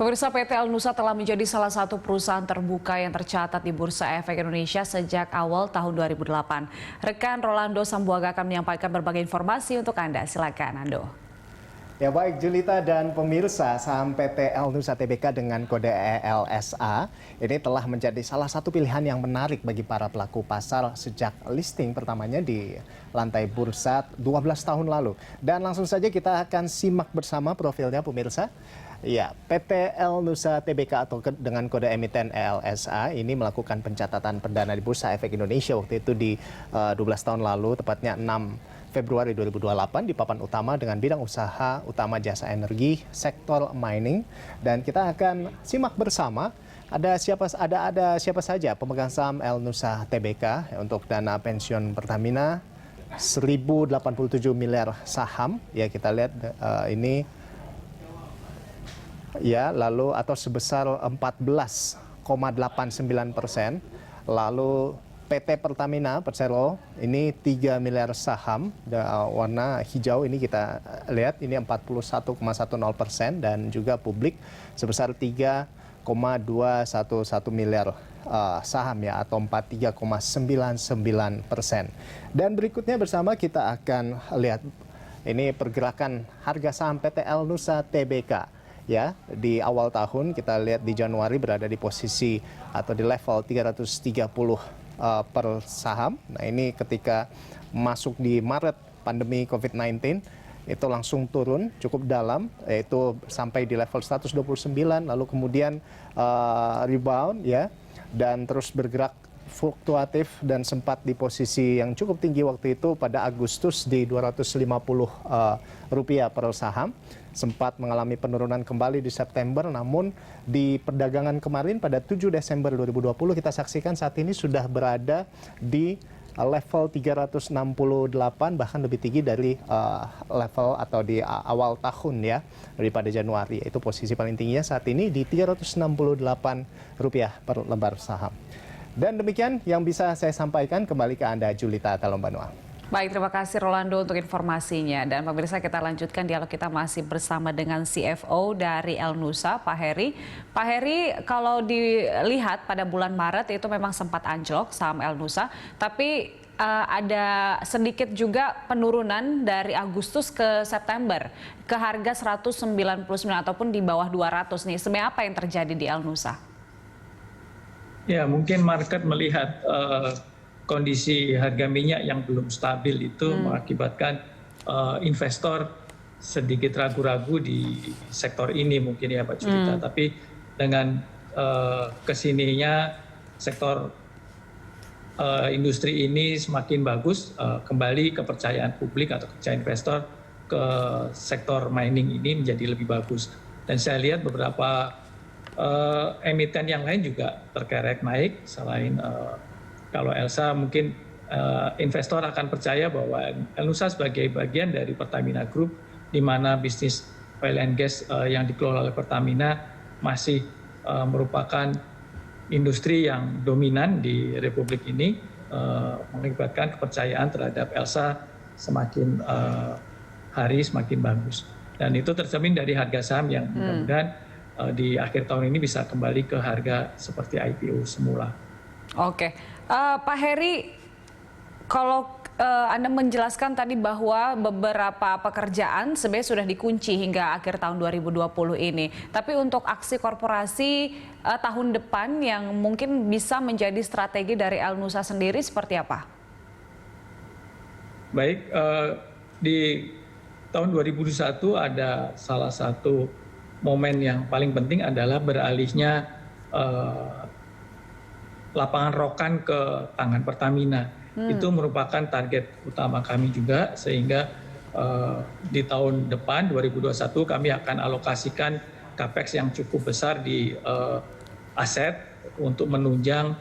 Pemirsa, PT El Nusa telah menjadi salah satu perusahaan terbuka yang tercatat di Bursa Efek Indonesia sejak awal tahun 2008. Rekan Rolando Sambuaga akan menyampaikan berbagai informasi untuk Anda. Silakan, Ando. Ya baik, Julita dan pemirsa, saham PT El Nusa Tbk dengan kode ELSA ini telah menjadi salah satu pilihan yang menarik bagi para pelaku pasar sejak listing pertamanya di lantai bursa 12 tahun lalu. Dan langsung saja kita akan simak bersama profilnya pemirsa. Ya, PT El Nusa Tbk atau dengan kode emiten ELSA ini melakukan pencatatan perdana di Bursa Efek Indonesia waktu itu di 12 tahun lalu, tepatnya 6 Februari 2028 di papan utama dengan bidang usaha utama jasa energi, sektor mining. Dan kita akan simak bersama ada siapa saja pemegang saham El Nusa Tbk untuk dana pensiun Pertamina 1087 miliar saham. Ya, kita lihat ini ya, lalu atau sebesar 14,89%. Lalu PT Pertamina Persero ini 3 miliar saham, warna hijau ini kita lihat ini 41,10%, dan juga publik sebesar 3,211 miliar saham ya, atau 43,99%. Dan berikutnya bersama kita akan lihat ini pergerakan harga saham PT El Nusa Tbk. Ya, di awal tahun kita lihat di Januari berada di posisi atau di level 330 per saham. Nah, ini ketika masuk di Maret pandemi COVID-19 itu langsung turun cukup dalam, yaitu sampai di level 129, lalu kemudian rebound ya, dan terus bergerak fluktuatif dan sempat di posisi yang cukup tinggi waktu itu pada Agustus di Rp250 per saham. Sempat mengalami penurunan kembali di September, namun di perdagangan kemarin pada 7 Desember 2020 kita saksikan saat ini sudah berada di level 368, bahkan lebih tinggi dari level atau di awal tahun ya, daripada Januari. Itu posisi paling tingginya saat ini di Rp368 per lembar saham. Dan demikian yang bisa saya sampaikan, kembali ke Anda Julita Talombanua. Baik, terima kasih Rolando untuk informasinya. Dan pemirsa, kita lanjutkan dialog kita masih bersama dengan CFO dari El Nusa, Pak Heri. Pak Heri, kalau dilihat pada bulan Maret itu memang sempat anjlok saham El Nusa, tapi ada sedikit juga penurunan dari Agustus ke September ke harga 199 ataupun di bawah 200 nih. Sebenarnya apa yang terjadi di El Nusa? Ya, mungkin market melihat kondisi harga minyak yang belum stabil itu mengakibatkan investor sedikit ragu-ragu di sektor ini mungkin ya Pak Julita. Tapi dengan kesininya sektor industri ini semakin bagus, kembali kepercayaan publik atau kepercayaan investor ke sektor mining ini menjadi lebih bagus. Dan saya lihat beberapa emiten yang lain juga terkerek naik. Selain kalau Elsa, mungkin investor akan percaya bahwa El Nusa sebagai bagian dari Pertamina Group, di mana bisnis oil and gas yang dikelola oleh Pertamina masih merupakan industri yang dominan di Republik ini, mengakibatkan kepercayaan terhadap Elsa semakin hari semakin bagus. Dan itu tercermin dari harga saham yang mudah-mudahan di akhir tahun ini bisa kembali ke harga seperti IPO semula. Oke, Pak Heri, kalau Anda menjelaskan tadi bahwa beberapa pekerjaan sebenarnya sudah dikunci hingga akhir tahun 2020 ini. Tapi untuk aksi korporasi tahun depan yang mungkin bisa menjadi strategi dari El Nusa sendiri seperti apa? Baik, di tahun 2021 ada salah satu momen yang paling penting adalah beralihnya lapangan rokan ke tangan Pertamina. Itu merupakan target utama kami juga, sehingga di tahun depan 2021 kami akan alokasikan capex yang cukup besar di aset untuk menunjang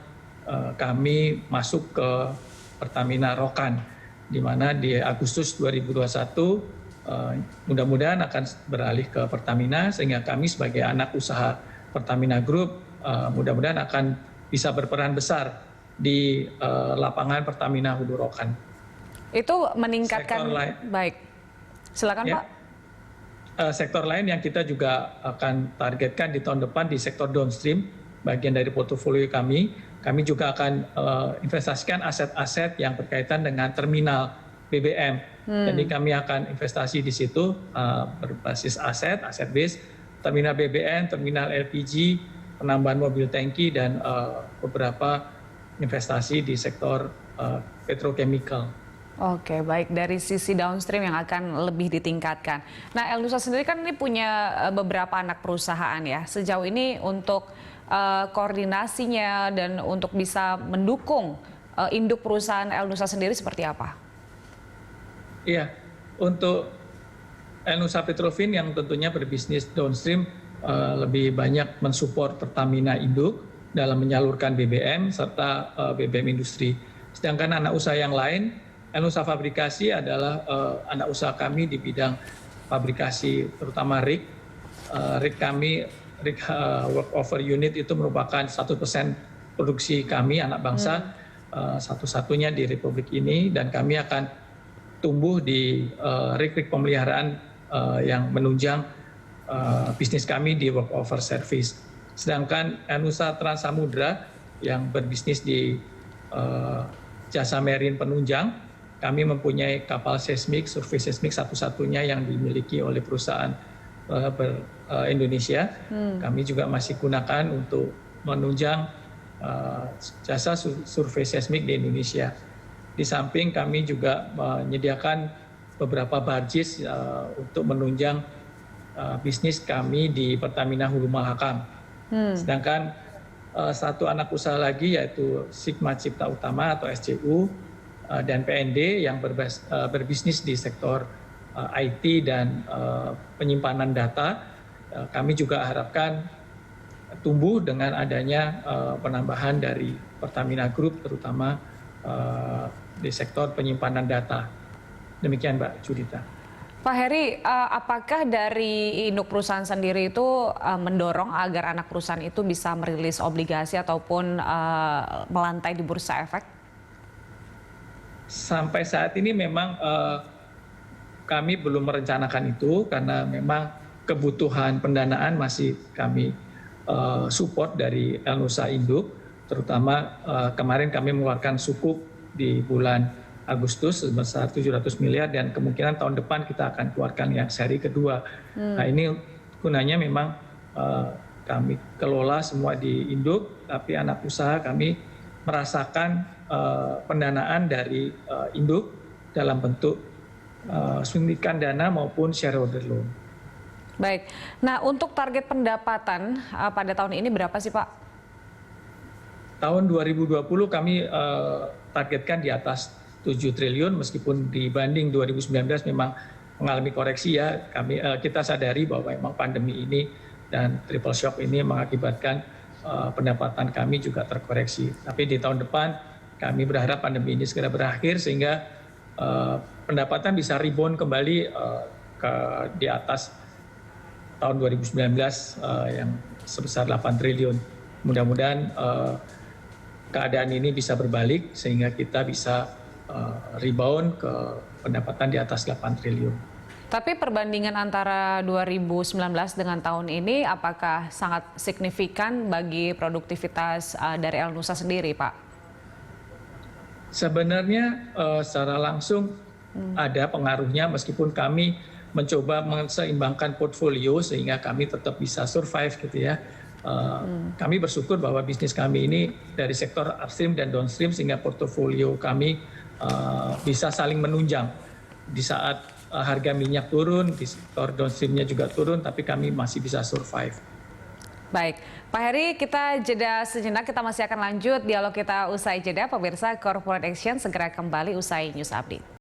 kami masuk ke Pertamina Rokan, di mana di Agustus 2021 mudah-mudahan akan beralih ke Pertamina, sehingga kami sebagai anak usaha Pertamina Group mudah-mudahan akan bisa berperan besar di lapangan Pertamina Hulu Rokan. Itu meningkatkan, baik. Silakan ya, Pak. sektor lain yang kita juga akan targetkan di tahun depan di sektor downstream, bagian dari portofolio kami. Kami juga akan investasikan aset-aset yang berkaitan dengan terminal BBM. Jadi kami akan investasi di situ berbasis aset base, terminal BBM, terminal LPG, penambahan mobil tangki, dan beberapa investasi di sektor petrochemical. Oke, baik, dari sisi downstream yang akan lebih ditingkatkan. Nah, El Nusa sendiri kan ini punya beberapa anak perusahaan ya. Sejauh ini untuk koordinasinya dan untuk bisa mendukung induk perusahaan El Nusa sendiri seperti apa? Iya, untuk El Nusa Petrofin yang tentunya berbisnis downstream lebih banyak mensupport Pertamina induk dalam menyalurkan BBM serta BBM industri. Sedangkan anak usaha yang lain, El Nusa Fabrikasi adalah anak usaha kami di bidang fabrikasi, terutama rig. Rig kami, workover unit itu merupakan 1% produksi kami, anak bangsa, satu-satunya di Republik ini, dan kami akan tumbuh di rig-rig pemeliharaan yang menunjang bisnis kami di workover service. Sedangkan El Nusa Trans Samudra yang berbisnis di jasa marine penunjang, kami mempunyai kapal seismik, survei seismik satu-satunya yang dimiliki oleh perusahaan Indonesia. Kami juga masih gunakan untuk menunjang jasa survei seismik di Indonesia. Di samping kami juga menyediakan beberapa barges untuk menunjang bisnis kami di Pertamina Hulu Mahakam. Sedangkan satu anak usaha lagi yaitu Sigma Cipta Utama atau SCU dan PND yang berbisnis di sektor IT dan penyimpanan data. Kami juga harapkan tumbuh dengan adanya penambahan dari Pertamina Group, terutama di sektor penyimpanan data. Demikian Mbak Judita. Pak Heri, apakah dari induk perusahaan sendiri itu mendorong agar anak perusahaan itu bisa merilis obligasi ataupun melantai di bursa efek? Sampai saat ini memang kami belum merencanakan itu karena memang kebutuhan pendanaan masih kami support dari El Nusa Induk, terutama kemarin kami mengeluarkan sukuk di bulan Agustus sebesar 700 miliar dan kemungkinan tahun depan kita akan keluarkan yang seri kedua. Nah ini gunanya memang kami kelola semua di induk, tapi anak usaha kami merasakan pendanaan dari induk dalam bentuk suntikan dana maupun shareholder loan. Baik, nah untuk target pendapatan pada tahun ini berapa sih Pak? Tahun 2020 kami targetkan di atas 7 triliun meskipun dibanding 2019 memang mengalami koreksi ya. Kita sadari bahwa memang pandemi ini dan triple shock ini mengakibatkan pendapatan kami juga terkoreksi. Tapi di tahun depan kami berharap pandemi ini segera berakhir sehingga pendapatan bisa rebound kembali di atas tahun 2019 yang sebesar 8 triliun. Mudah-mudahan keadaan ini bisa berbalik sehingga kita bisa rebound ke pendapatan di atas 8 triliun. Tapi perbandingan antara 2019 dengan tahun ini apakah sangat signifikan bagi produktivitas dari El Nusa sendiri, Pak? Sebenarnya secara langsung ada pengaruhnya meskipun kami mencoba menseimbangkan portfolio sehingga kami tetap bisa survive gitu ya. Kami bersyukur bahwa bisnis kami ini dari sektor upstream dan downstream sehingga portofolio kami bisa saling menunjang. Di saat harga minyak turun, di sektor downstreamnya juga turun, tapi kami masih bisa survive. Baik, Pak Heri, kita jeda sejenak, kita masih akan lanjut dialog kita usai jeda. Pemirsa, Corporate Action segera kembali usai News Update.